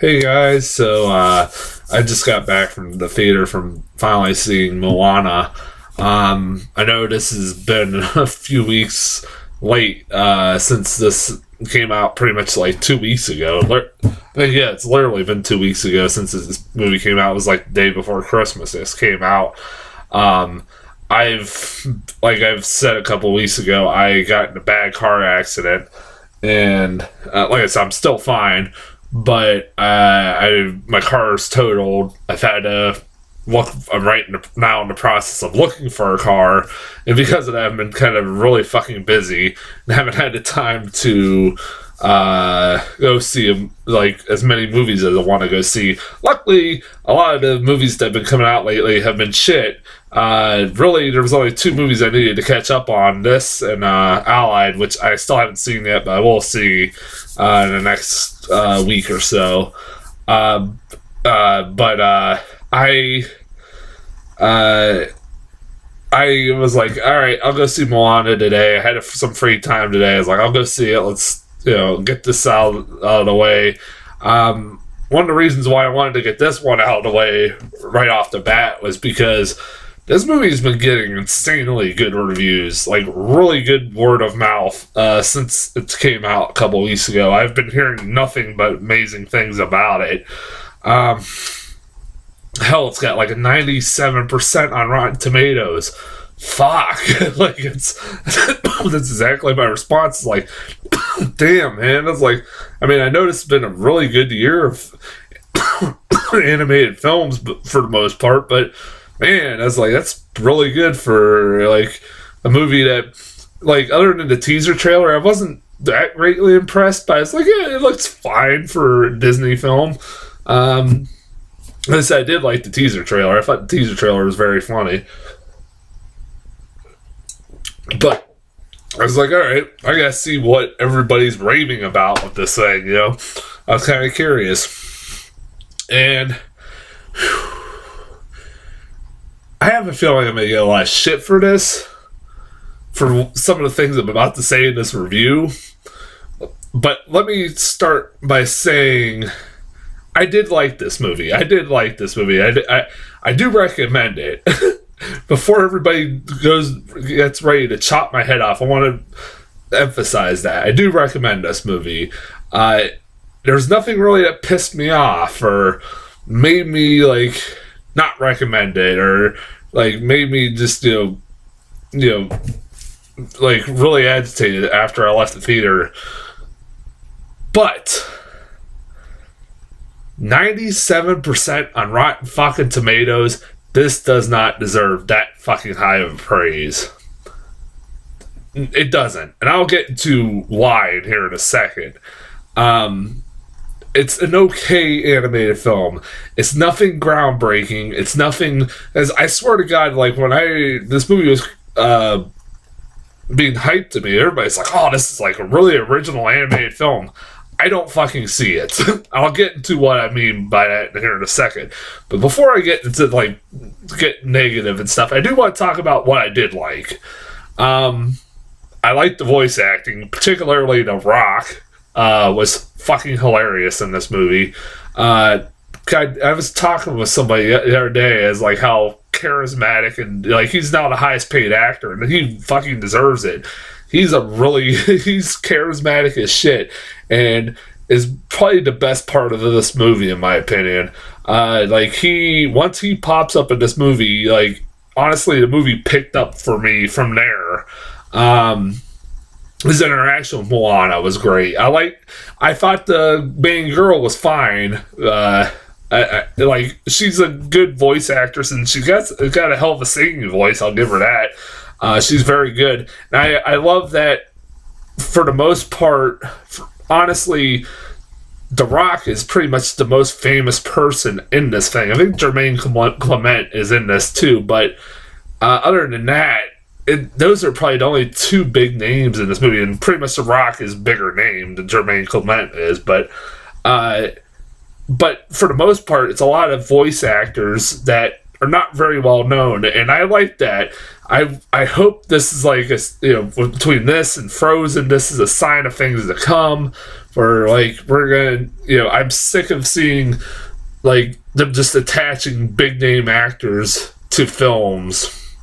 Hey guys, I just got back from the theater from finally seeing Moana. I know this has been a few weeks late since this came out pretty much like 2 weeks ago. Yeah, it's literally been 2 weeks ago since this movie came out. It was like the day before Christmas this came out. Um, I've said a couple weeks ago, I got in a bad car accident, and like I said, I'm still fine, but my car is totaled. I've had to look. I'm now in the process of looking for a car, and because of that, I've been kind of really fucking busy and haven't had the time to go see like as many movies as I want to go see. Luckily, a lot of the movies that have been coming out lately have been shit. Really, there was only two movies I needed to catch up on: this and Allied, which I still haven't seen yet, but I will see in the next week or so. But uh, I was like, all right, I'll go see Moana today. I had some free time today. I was like, I'll go see it. Let's get this out of the way. One of the reasons why I wanted to get this one out of the way right off the bat was because this movie's been getting insanely good reviews, like really good word of mouth since it came out a couple weeks ago. I've been hearing nothing but amazing things about it. Hell, it's got like a 97% on Rotten Tomatoes. Fuck. Like, that's exactly my response. It's like, damn, man. It's like, I mean, I know this has been a really good year of animated films for the most part, but man, that's really good for like a movie that, like, other than the teaser trailer, I wasn't that greatly impressed by. It's like, yeah, it looks fine for a Disney film. I did like the teaser trailer. I thought the teaser trailer was very funny. But I was like, all right, I gotta see what everybody's raving about with this thing, I was kind of curious. And I have a feeling I'm gonna get a lot of shit for this, for some of the things I'm about to say in this review. But let me start by saying I did like this movie. I do recommend it. Before everybody gets ready to chop my head off, I want to emphasize that I do recommend this movie. There's nothing really that pissed me off or made me like not recommend it, or like made me just like really agitated after I left the theater. But 97% on Rotten fucking Tomatoes. This does not deserve that fucking high of praise. It doesn't. And I'll get into why here in a second. It's an okay animated film. It's nothing groundbreaking. It's nothing... As I swear to God, like, when this movie was being hyped to me, everybody's like, oh, this is like a really original animated film. I don't fucking see it. I'll get into what I mean by that here in a second. But before I get into, like, get negative and stuff, I do want to talk about what I did like. I liked the voice acting, particularly The Rock was fucking hilarious in this movie. I was talking with somebody the other day as, like, how charismatic and, like, he's now the highest paid actor, and he fucking deserves it. He's charismatic as shit, and is probably the best part of this movie, in my opinion. Once he pops up in this movie, like, honestly, the movie picked up for me from there. His interaction with Moana was great. I thought the main girl was fine. She's a good voice actress, and she's got a hell of a singing voice. I'll give her that. She's very good. And I love that, for the most part, honestly, The Rock is pretty much the most famous person in this thing. I think Jermaine Clement is in this too, but other than that, those are probably the only two big names in this movie, and pretty much The Rock is bigger name than Jermaine Clement is, but for the most part, it's a lot of voice actors that are not very well known, and I like that. I hope this is like between this and Frozen, this is a sign of things to come. Where like we're gonna I'm sick of seeing like them just attaching big name actors to films,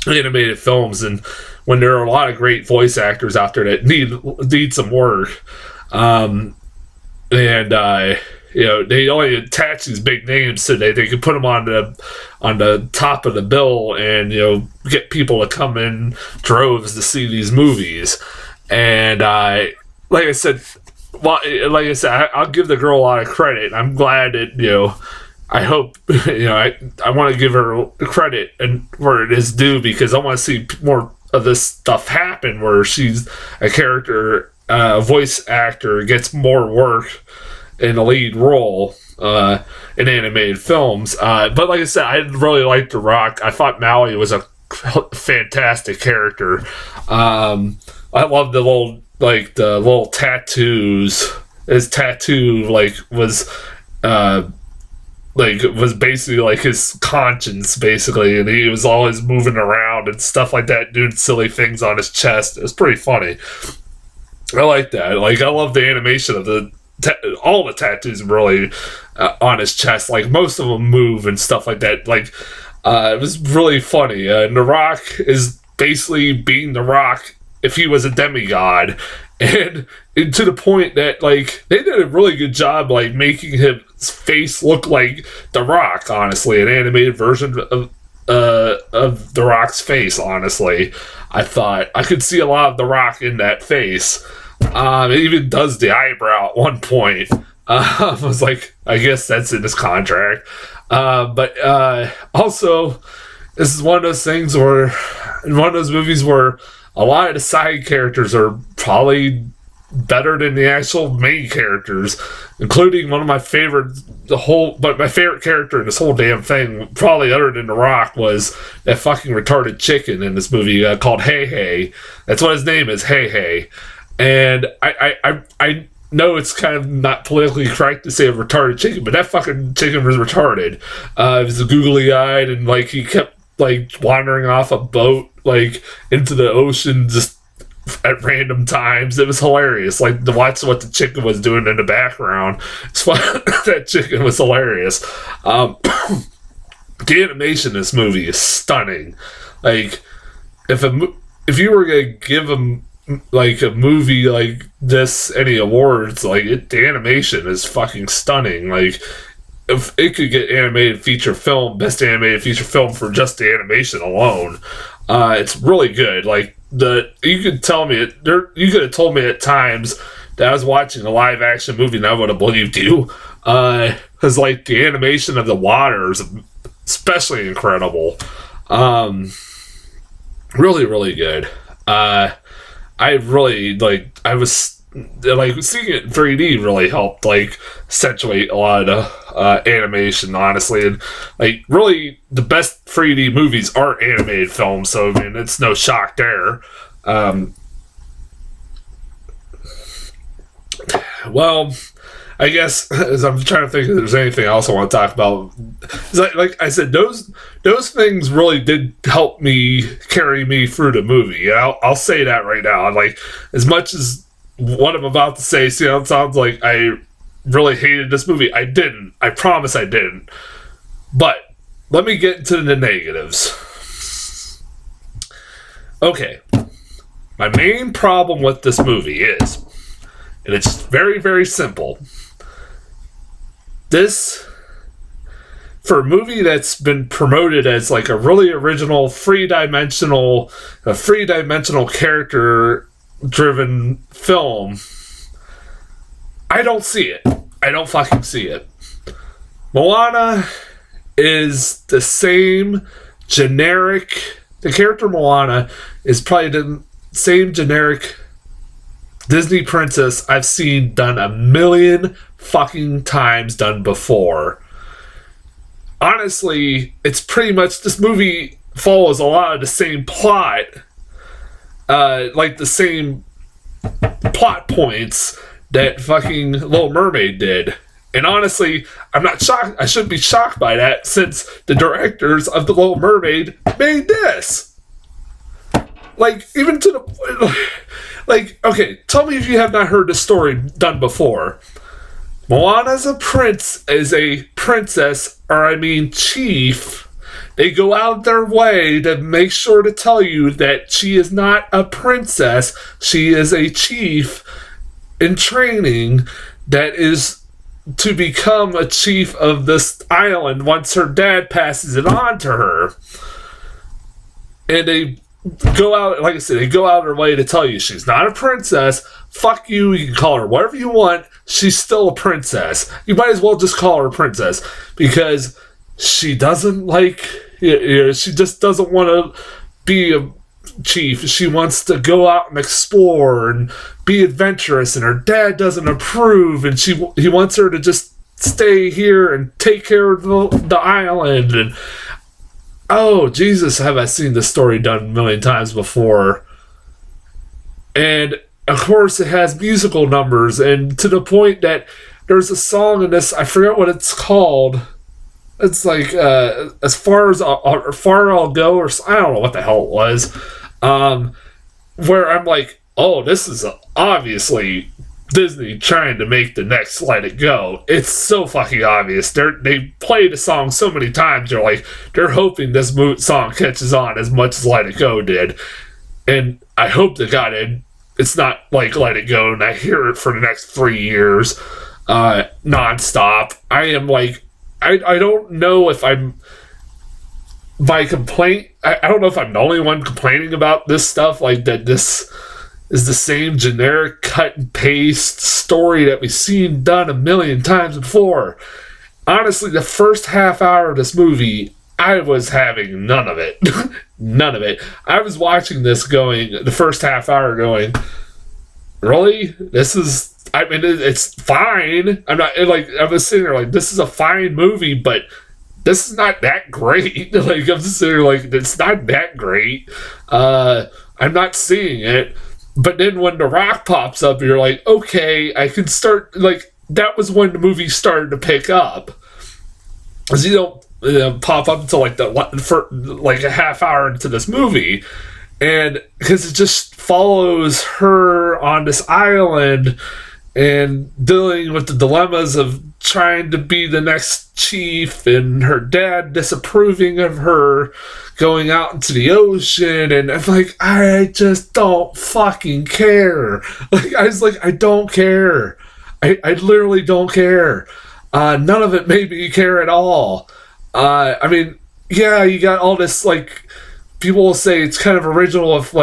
animated films, and when there are a lot of great voice actors out there that need some work, they only attach these big names so they can put them on the top of the bill and get people to come in droves to see these movies. And like I said, I'll give the girl a lot of credit. I'm glad that I hope I want to give her credit and where it is due, because I want to see more of this stuff happen where she's a character, voice actor, gets more work in a lead role in animated films. But like I said, I really liked The Rock. I thought Maui was a fantastic character. I love the little tattoos. His tattoo was basically like his conscience, basically, and he was always moving around and stuff like that, doing silly things on his chest. It was pretty funny. I like that. Like, I love the animation of all the tattoos really on his chest. Like, most of them move and stuff like that. Like, it was really funny. And The Rock is basically being The Rock if he was a demigod. And to the point that, like, they did a really good job, like, making his face look like The Rock, honestly. An animated version of The Rock's face, honestly. I thought I could see a lot of The Rock in that face. It even does the eyebrow at one point. I was like, I guess that's in his contract. But also, this is one of those things where, in one of those movies where a lot of the side characters are probably better than the actual main characters, including one of my favorite, my favorite character in this whole damn thing, probably other than The Rock, was that fucking retarded chicken in this movie called Hey Hey. That's what his name is, Hey Hey. And I know it's kind of not politically correct to say a retarded chicken, but that fucking chicken was retarded. He was googly-eyed, and like he kept like wandering off a boat like into the ocean just at random times. It was hilarious. Like, to watch what the chicken was doing in the background. It's fun. That chicken was hilarious. The animation in this movie is stunning. Like, if you were gonna give them like a movie like this any awards, like the animation is fucking stunning. Like, if it could get animated feature film, best animated feature film for just the animation alone, it's really good. Like, you could have told me at times that I was watching a live action movie and I would have believed you, because like the animation of the water is especially incredible. Really, really good. I really I was like seeing it in 3D really helped like accentuate a lot of animation, honestly. And like, really, the best 3D movies are animated films, so I mean, it's no shock there. Well, I guess, as I'm trying to think if there's anything else I want to talk about. Like I said, those things really did help me carry me through the movie. I'll say that right now. Like, as much as what I'm about to say sounds like I really hated this movie, I didn't. I promise I didn't. But let me get into the negatives. Okay. My main problem with this movie is, and it's very, very simple. This, for a movie that's been promoted as like a really original, three-dimensional character-driven film, I don't see it. I don't fucking see it. Moana is the same generic. The character Moana is probably the same generic Disney princess I've seen done a million fucking times done before. Honestly, it's pretty much, this movie follows a lot of the same plot, like the same plot points that fucking Little Mermaid did. And honestly, I'm not shocked. I shouldn't be shocked by that, since the directors of The Little Mermaid made this. Like, even to the point, like, okay, tell me if you have not heard this story done before. Moana is a princess, or I mean chief. They go out their way to make sure to tell you that she is not a princess. She is a chief in training that is to become a chief of this island once her dad passes it on to her. And they go out, like I said, they go out of their way to tell you she's not a princess. Fuck you, you can call her whatever you want. She's still a princess. You might as well just call her a princess because she doesn't she just doesn't want to be a chief. She wants to go out and explore and be adventurous, and her dad doesn't approve, and he wants her to just stay here and take care of the island. And oh, Jesus, have I seen this story done a million times before. And, of course, it has musical numbers, and to the point that there's a song in this, I forget what it's called. It's like, as far I'll go, or I don't know what the hell it was, where I'm like, oh, this is obviously Disney trying to make the next Let It Go. It's so fucking obvious. They played the song so many times, they're hoping this song catches on as much as Let It Go did. And I hope to God it's not like Let It Go and I hear it for the next 3 years nonstop. I am like, I don't know if I'm my complaint. I don't know if I'm the only one complaining about this stuff, like that this is the same generic cut and paste story that we've seen done a million times before. Honestly, the first half hour of this movie, I was having none of it. None of it. I was watching this the first half hour going, really? This is, I mean, it's fine. I'm not, I was sitting there like, this is a fine movie, but this is not that great. I'm just sitting there like, it's not that great. I'm not seeing it. But then when The Rock pops up, you're like, okay, I can start, that was when the movie started to pick up. Because you don't pop up until a half hour into this movie. And because it just follows her on this island and dealing with the dilemmas of trying to be the next chief and her dad disapproving of her going out into the ocean. And I'm like, I just don't fucking care. I was like, I don't care. I literally don't care. None of it made me care at all. I mean, yeah, you got all this, people will say it's kind of original of,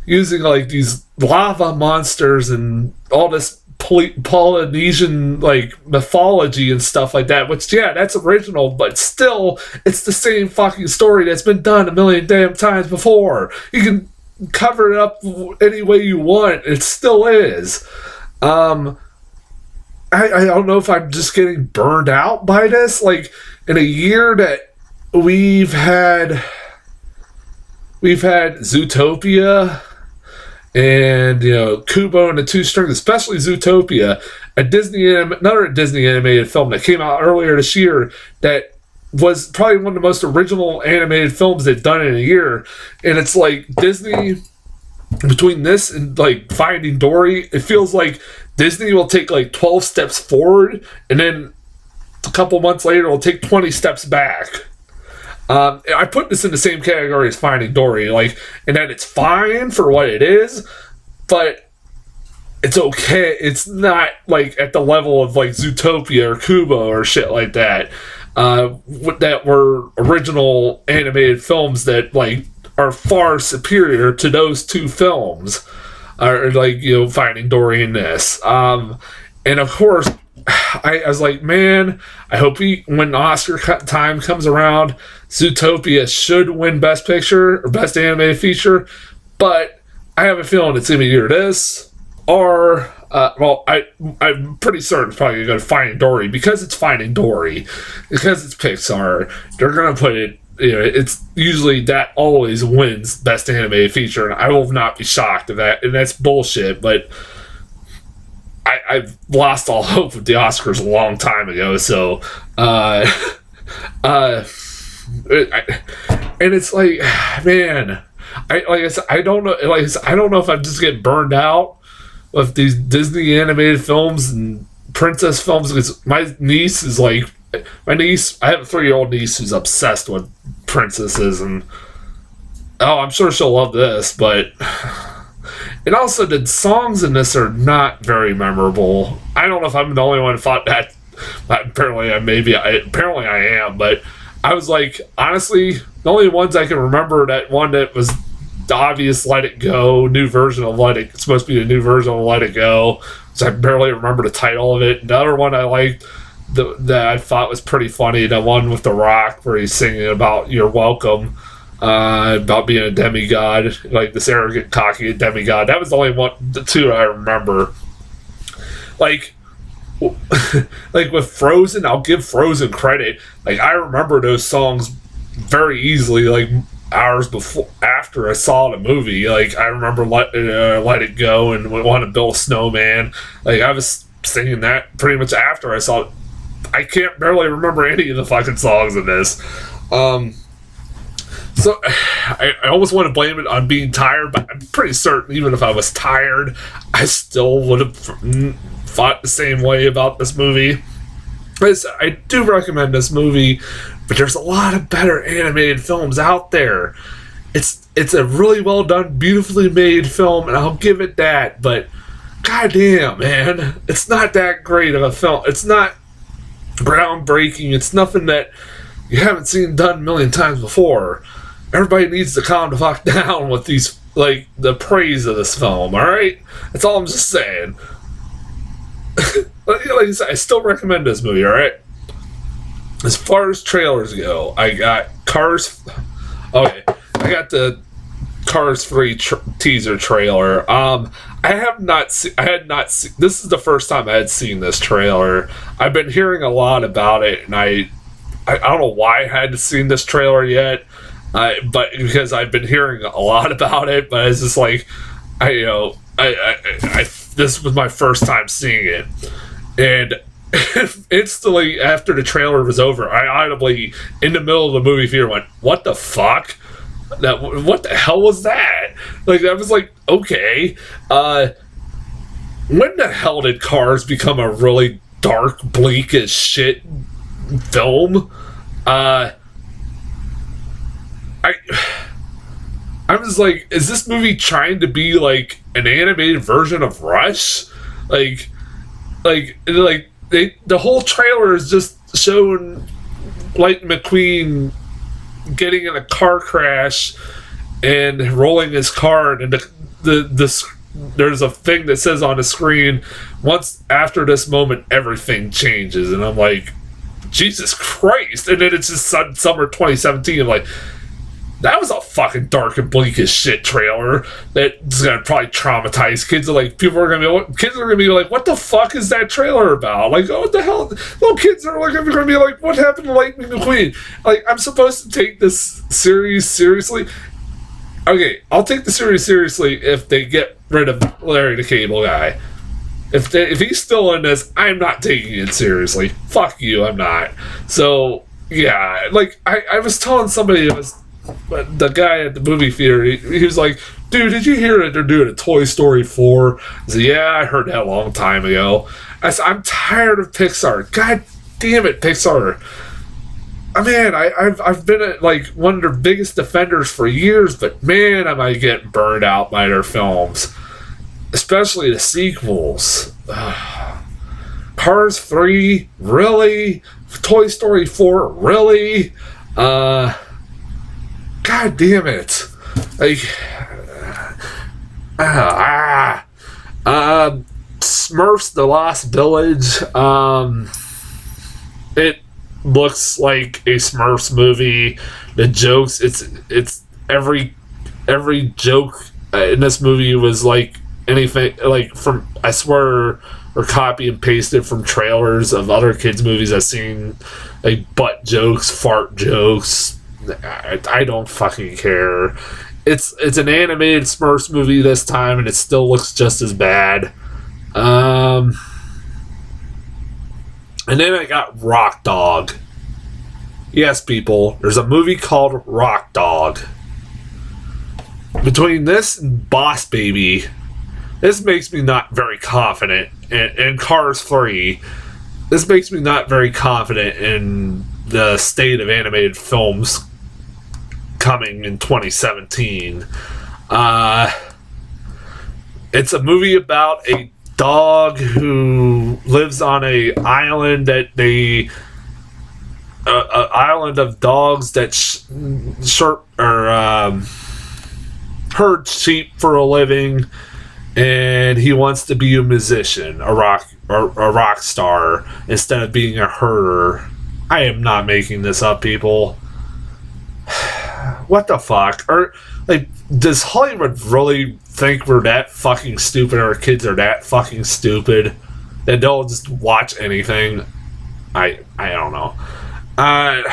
using, these lava monsters and all this Polynesian, mythology and stuff like that, which, yeah, that's original, but still, it's the same fucking story that's been done a million damn times before. You can cover it up any way you want. It still is. I don't know if I'm just getting burned out by this. In a year that we've had Zootopia and, Kubo and the Two Strings, especially Zootopia, another Disney animated film that came out earlier this year that was probably one of the most original animated films they've done in a year. And it's like Disney, between this and Finding Dory, it feels like Disney will take 12 steps forward and then a couple months later will take 20 steps back. I put this in the same category as Finding Dory, and that it's fine for what it is, but it's okay. It's not at the level of Zootopia or Kubo or shit like that. That were original animated films that are far superior to those two films. Or Finding Dory and this. And of course, I was like, man, I hope when Oscar time comes around, Zootopia should win Best Picture or Best Animated Feature, but I have a feeling it's going to be either this or, I'm pretty certain it's probably going to go to Finding Dory because it's Finding Dory, because it's Pixar. They're going to put it, it's usually that always wins Best Animated Feature, and I will not be shocked if that, and that's bullshit, but I've lost all hope with the Oscars a long time ago, so, and it's like, man, like I said, I don't know. Like I said, I don't know if I'm just getting burned out with these Disney animated films and princess films. Because my niece is like, my niece. I have a 3-year-old niece who's obsessed with princesses, and oh, I'm sure she'll love this. But and also the songs in this are not very memorable. I don't know if I'm the only one who thought that. Apparently, apparently I am, but I was like, honestly, the only ones I can remember, that one that was the obvious Let It Go, new version of it's supposed to be the new version of Let It Go, so I barely remember the title of it. The other one I liked, that I thought was pretty funny, the one with The Rock, where he's singing about "You're Welcome," about being a demigod, like this arrogant, cocky demigod. That was the only one, the two I remember. Like with Frozen, I'll give Frozen credit. Like, I remember those songs very easily, like hours before, after I saw the movie. Like, I remember Let It Go and Want to Build a Snowman. Like, I was singing that pretty much after I saw it. I can't barely remember any of the fucking songs in this. So I almost want to blame it on being tired, but I'm pretty certain even if I was tired, I still would have thought the same way about this movie. I do recommend this movie, but there's a lot of better animated films out there. It's a really well done, beautifully made film, and I'll give it that, but goddamn, man, it's not that great of a film. It's not groundbreaking. It's nothing that you haven't seen done a million times before. Everybody needs to calm the fuck down with these, like, the praise of this film, alright? That's all I'm just saying. Like I said, I still recommend this movie, alright? As far as trailers go, I got Cars. Okay, I got the Cars 3 teaser trailer. I had not seen. This is the first time I had seen this trailer. I've been hearing a lot about it, and I don't know why I hadn't seen this trailer yet. But because I've been hearing a lot about it, but it's just like, this was my first time seeing it, and instantly after the trailer was over, I audibly, in the middle of the movie theater, went, "What the fuck? What the hell was that?" Like, I was like, okay, when the hell did Cars become a really dark, bleak as shit film? I was like, is this movie trying to be like an animated version of Rush? The whole trailer is just showing Lightning McQueen getting in a car crash and rolling his car, and there's a thing that says on the screen, once after this moment everything changes, and I'm like, Jesus Christ. And then it's just summer 2017. I'm like, that was a fucking dark and bleak as shit trailer that's gonna probably traumatize kids. Kids are gonna be like, what the fuck is that trailer about? Like, oh, what the hell? Little kids are like, gonna be like, what happened to Lightning McQueen? Like, I'm supposed to take this series seriously? Okay, I'll take the series seriously if they get rid of Larry the Cable Guy. If he's still in this, I'm not taking it seriously. Fuck you, I'm not. So, yeah, like, I was telling somebody, it was the guy at the movie theater, he was like, dude, did you hear that they're doing a Toy Story 4? I said, yeah, I heard that a long time ago. I said, I'm tired of Pixar. God damn it, Pixar. Man, I've been like one of their biggest defenders for years, but man, am I getting burned out by their films. Especially the sequels. Cars 3, really? Toy Story 4, really? God damn it. Like, Smurfs The Lost Village, it looks like a Smurfs movie. The jokes, it's every joke in this movie was like anything, like, from, I swear, or copy and pasted from trailers of other kids' movies I've seen, like butt jokes, fart jokes. I don't fucking care. It's an animated Smurfs movie this time, and it still looks just as bad. And then I got Rock Dog. Yes, people, there's a movie called Rock Dog. between this and Boss Baby, this makes me not very confident. And Cars 3, this makes me not very confident in the state of animated films coming in 2017. It's a movie about a dog who lives on a island that island of dogs that herd sheep for a living, and he wants to be a musician, a rock star, instead of being a herder. I am not making this up, people. What the fuck? Does Hollywood really think we're that fucking stupid, or our kids are that fucking stupid that they'll just watch anything? I don't know. Man,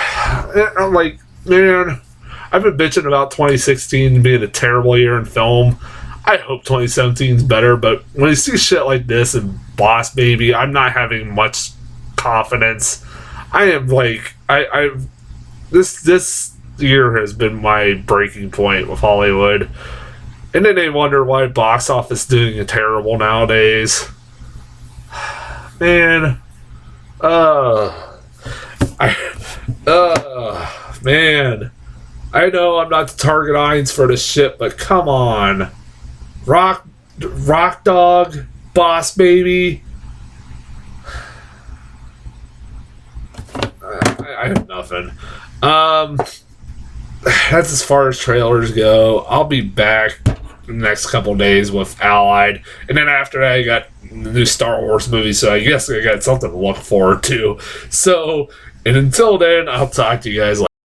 I've been bitching about 2016 being a terrible year in film. I hope 2017 is better, but when you see shit like this and Boss Baby, I'm not having much confidence. I am this year has been my breaking point with Hollywood. And then they wonder why box office doing terrible nowadays. Man. Man. I know I'm not the target audience for this shit, but come on. Rock Dog, Boss Baby. I have nothing. That's as far as trailers go. I'll be back the next couple days with Allied, and then after that I got the new Star Wars movie, so I guess I got something to look forward to. So, and until then, I'll talk to you guys later.